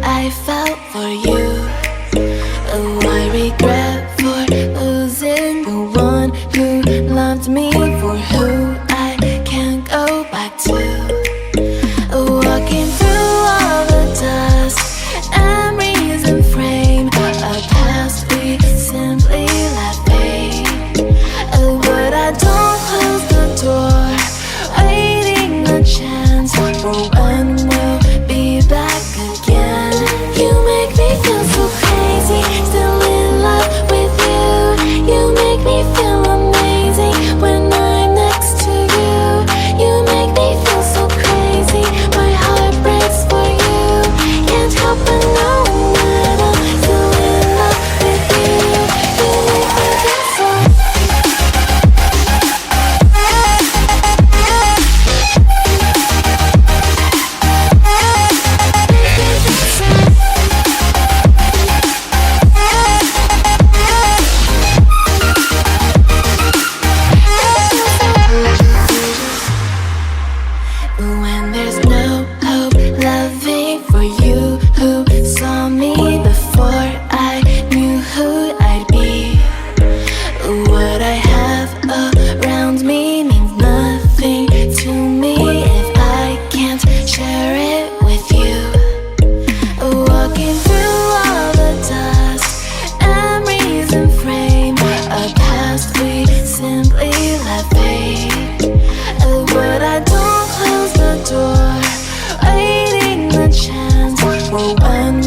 I felt for you. Oh, I regret for losing the one who loved me, for who I can't go back to. Walking through all the dust, memories and frame, a past we simply let fade. Oh, but I don't close the door, waiting a chance for when we'll be back again. You make me feel so crazy, still in love with you. You make me feel amazing when I'm next to you. You make me feel so crazy, my heart breaks for you. Can't help but knowing that I'm still in love with you. You make me feel so. When there's no hope, loving for you who saw me before I knew who I'd be. What I have around me means nothing to me if I can't share it with you. Walking through all the dust, memories and frame, a past we simply let fade. But I don't close the door, waiting the chance for when